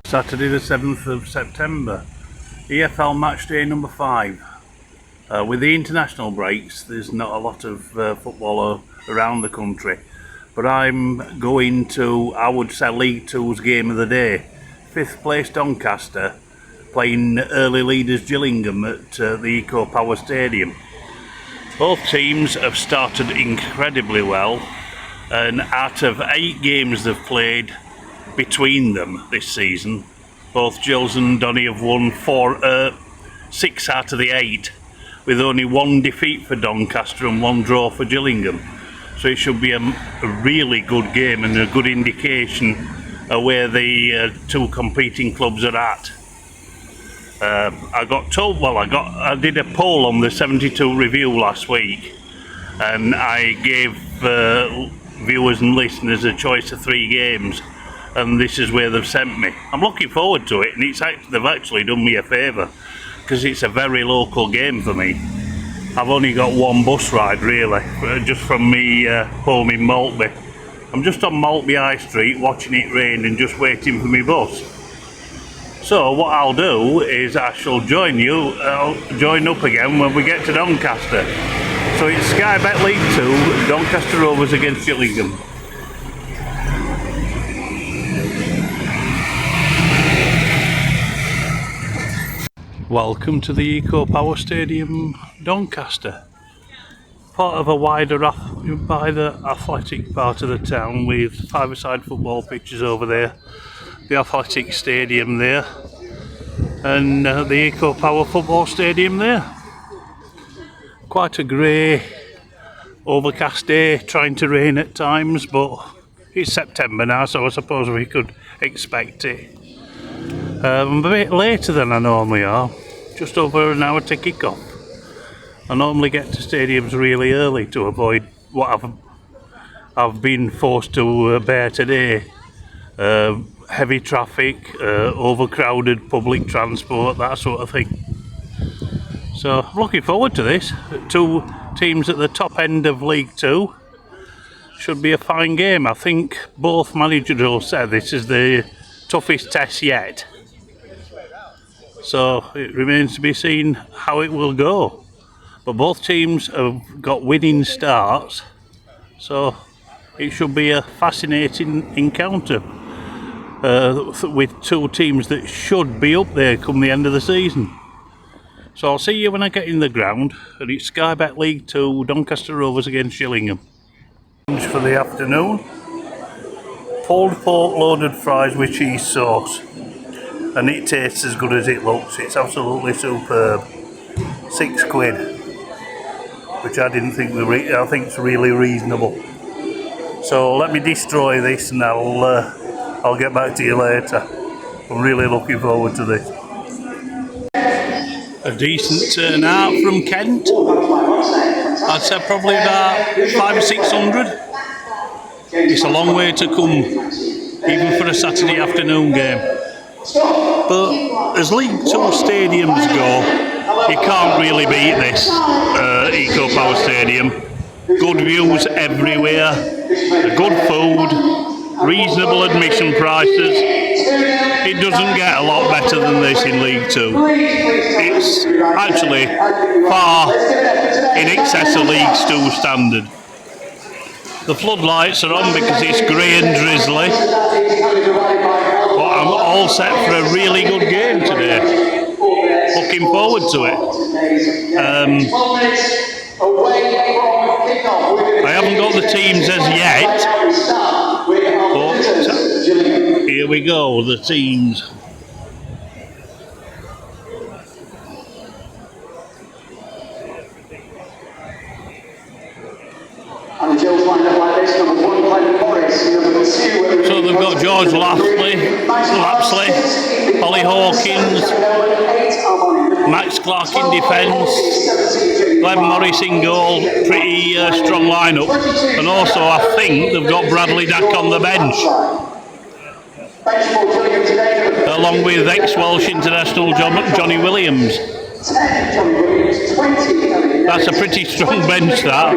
Saturday the 7th of September, EFL match day number 5. With the international breaks, there's not a lot of football around the country, but I'm going to, I would say, League Two's game of the day. 5th place Doncaster playing early leaders Gillingham at the Eco Power Stadium. Both teams have started incredibly well, and out of 8 games they've played between them this season, both Gills and Donny have won 6 out of the 8, with only 1 defeat for Doncaster and 1 draw for Gillingham. So it should be a really good game and a good indication of where the 2 competing clubs are at. I did a poll on the 72 review last week, and I gave viewers and listeners a choice of 3 games, and this is where they've sent me. I'm looking forward to it, and they've actually done me a favour, because it's a very local game for me. I've only got 1 bus ride really, just from me home in Maltby. I'm just on Maltby High Street watching it rain and just waiting for my bus. So what I'll do is I shall I'll join up again when we get to Doncaster. So it's Sky Bet League 2, Doncaster Rovers against Gillingham. Welcome to the Eco Power Stadium, Doncaster. Part of a wider athletic part of the town with 5-a-side football pitches over there, the athletic stadium there, and the Eco Power football stadium there. Quite a grey, overcast day, trying to rain at times, but it's September now, so I suppose we could expect it. I'm a bit later than I normally are, just over an hour to kick off. I normally get to stadiums really early to avoid what I've been forced to bear today. Heavy traffic, overcrowded public transport, that sort of thing. So I'm looking forward to this. 2 teams at the top end of League 2. Should be a fine game. I think both managers will say this is the toughest test yet. So it remains to be seen how it will go. But both teams have got winning starts, so it should be a fascinating encounter with 2 teams that should be up there come the end of the season. So I'll see you when I get in the ground, and it's Sky Bet League 2, Doncaster Rovers against Gillingham. For the afternoon, pulled pork loaded fries with cheese sauce, and it tastes as good as it looks. It's absolutely superb. £6, which I didn't think I think it's really reasonable. So let me destroy this, and I'll get back to you later. I'm really looking forward to this. A decent turnout from Kent. I'd say probably about 500 or 600. It's a long way to come, even for a Saturday afternoon game. But as League 2 stadiums go, you can't really beat this Eco Power Stadium. Good views everywhere, good food, reasonable admission prices. It doesn't get a lot better than this in League 2. It's actually far in excess of League 2 standard. The floodlights are on because it's grey and drizzly, but I'm all set for a really good game today. Looking forward to it. I haven't got the teams as yet, but here we go, the teams. So they've got George Lapsley, Ollie Hawkins, Max Clark in defence, Glenn Morris in goal, pretty strong lineup, and also I think they've got Bradley Dack on the bench, along with ex-Welsh international Johnny Williams. That's a pretty strong bench, that.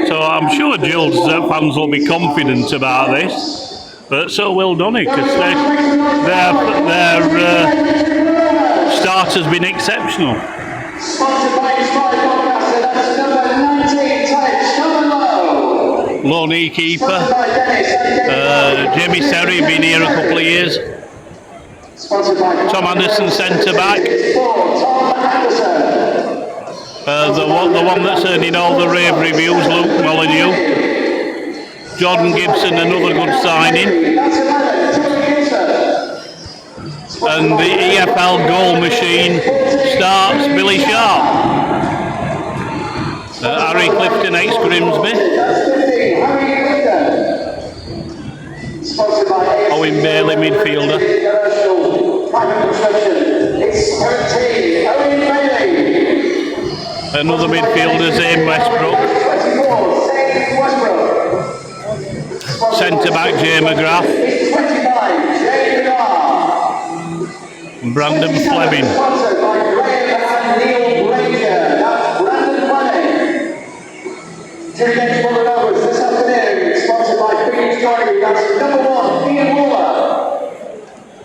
So I'm sure Gills fans will be confident about this. But so will Donny, because their start has been exceptional. Loney keeper. Jamie Serry, been here a couple of years. Tom Anderson centre back. The one that's earning all the rave reviews, Luke Molyneux. Jordan Gibson, another good signing. And the EFL goal machine starts Billy Sharp. Harry Clifton, ex-Grimsby. Owen Bailey, midfielder. Another midfielder, Zane Westbrook. Centre back, Jay McGrath. Brandon Fleming.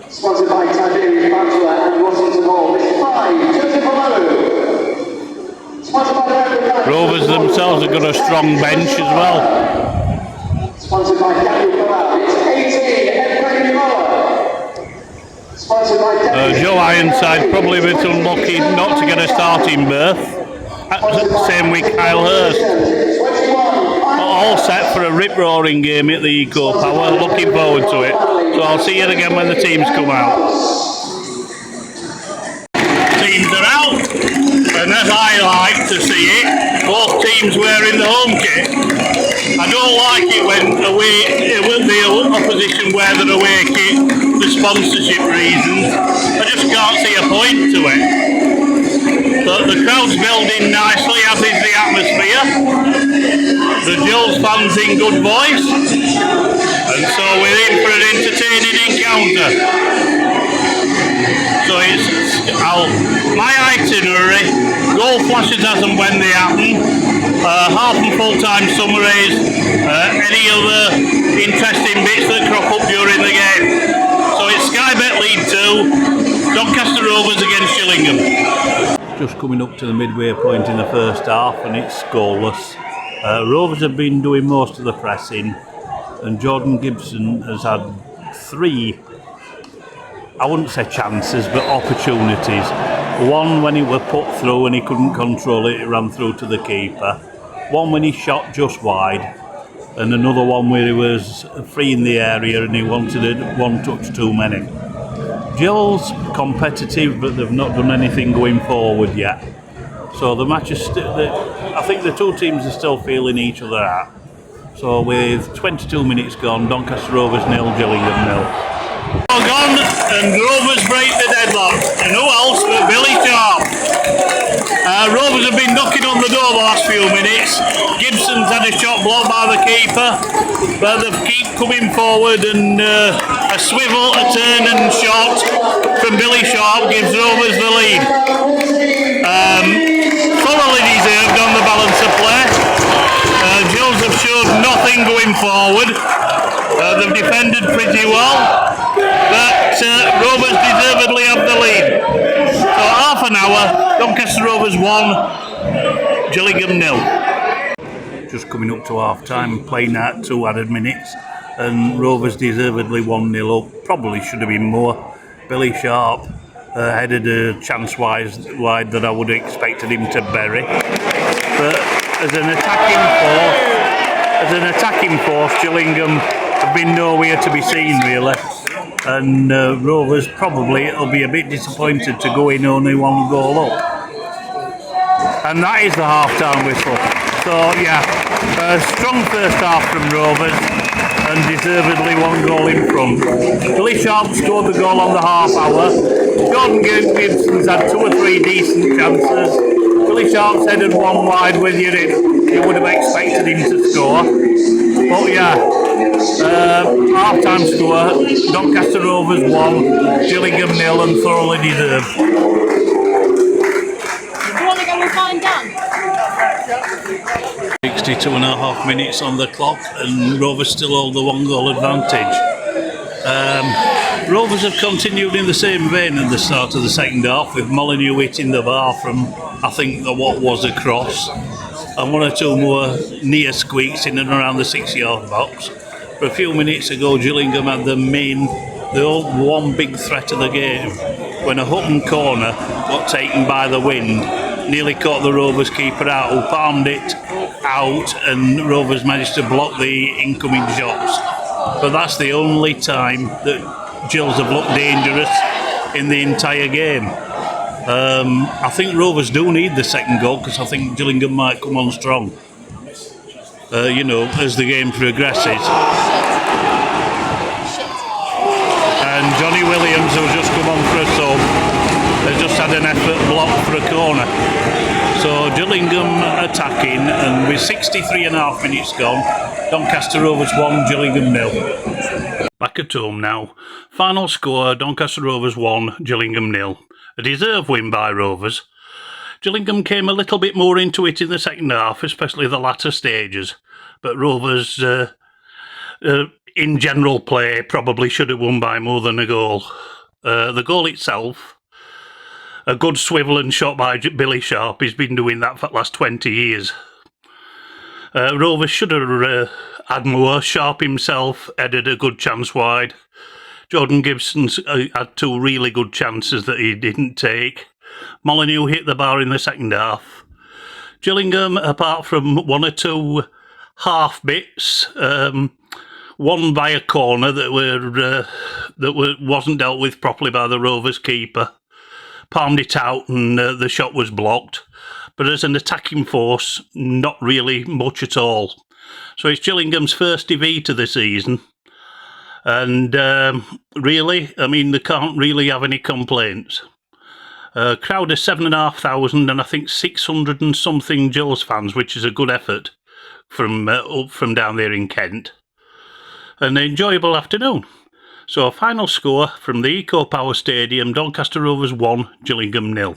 Sponsored by Tiberius Bachelor and Washington Hall. This 5, Joseph Alou. Sponsored by Rovers themselves have got a strong bench as well. Sponsored by Daniel Collab. It's 18, Efraim Moore. Sponsored by Joe Ironside probably a bit unlucky not to get a starting berth. Same with Kyle Hurst. All set for a rip-roaring game at the Eco Power. Looking forward to it. So I'll see you again when the teams come out. Teams are out, and as I like to see it, both teams wearing the home kit. I don't like it when the opposition wear their away kit for sponsorship reasons. I just can't see a point to it. But the crowd's building nicely, as is the atmosphere. The Gills fans in good voice, and so we're in for an entertaining encounter. So it's my itinerary, goal flashes as and when they happen, half and full-time summaries, any other interesting bits that crop up during the game. So it's Sky Bet League 2, Doncaster Rovers against Gillingham. Just coming up to the midway point in the first half, and it's scoreless. Rovers have been doing most of the pressing, and Jordan Gibson has had 3, I wouldn't say chances, but opportunities. One when he was put through and he couldn't control it, it ran through to the keeper. One when he shot just wide, and another one where he was free in the area and he wanted it one touch too many. Gill's competitive, but they've not done anything going forward yet. So the match is I think the two teams are still feeling each other out. So with 22 minutes gone, Doncaster Rovers 0, Gillingham 0. Gone, and Rovers break the deadlock. And who else but Billy Sharp? Rovers have been knocking on the door the last few minutes. Gibson's had a shot blocked by the keeper, but they keep coming forward, and a swivel, a turn and shot from Billy Sharp gives Rovers the lead. Thoroughly deserved on the balance of play. Gills have showed nothing going forward. They've defended pretty well, but Rovers deservedly have the lead. So half an hour, Doncaster Rovers 1, Gillingham 0. Just coming up to half time, playing at 2 added minutes, and Rovers deservedly 1-0 up. Probably should have been more. Billy Sharp headed a chance wide that I would have expected him to bury. But as an attacking force, Gillingham have been nowhere to be seen really. And Rovers probably will be a bit disappointed to go in only 1 goal up. And that is the half-time whistle. So yeah, a strong first half from Rovers, and deservedly 1 goal in front. Billy Sharp scored the goal on the half hour. Jordan Gibson's had 2 or 3 decent chances. Billy Sharp's headed 1 wide with you would have expected him to score. But yeah, half-time score, Doncaster Rovers 1, Gillingham 0, and thoroughly deserved. Do you want to go and find Dan? 62.5 minutes on the clock, and Rovers still hold the 1 goal advantage. Rovers have continued in the same vein at the start of the second half, with Molyneux hitting the bar from, I think, what was a cross, and one or two more near squeaks in and around the 6-yard box. For a few minutes ago, Gillingham had the one big threat of the game, when a Hutton corner got taken by the wind, nearly caught the Rovers keeper out, who palmed it out, and Rovers managed to block the incoming shots. But that's the only time that Gills have looked dangerous in the entire game. I think Rovers do need the second goal, because I think Gillingham might come on strong, as the game progresses. And Johnny Williams, who's just come on for a sub, has just had an effort block for a corner. So Gillingham attacking, and with 63.5 minutes gone, Doncaster Rovers 1, Gillingham 0. Back at home now. Final score, Doncaster Rovers 1, Gillingham 0. A deserved win by Rovers. Gillingham came a little bit more into it in the second half, especially the latter stages. But Rovers, in general play, probably should have won by more than a goal. The goal itself, a good swivel and shot by Billy Sharp. He's been doing that for the last 20 years. Rovers should have had more. Sharp himself headed a good chance wide. Jordan Gibson's had two really good chances that he didn't take. Molyneux hit the bar in the second half. Gillingham, apart from one or two half bits, one by a corner that wasn't dealt with properly by the Rovers keeper, palmed it out, and the shot was blocked. But as an attacking force, not really much at all. So it's Gillingham's first defeat of the season. And really, I mean, they can't really have any complaints. Crowd of 7,500, and I think 600 and something Gills fans, which is a good effort from down there in Kent. An enjoyable afternoon. So a final score from the Eco Power Stadium, Doncaster Rovers 1, Gillingham 0.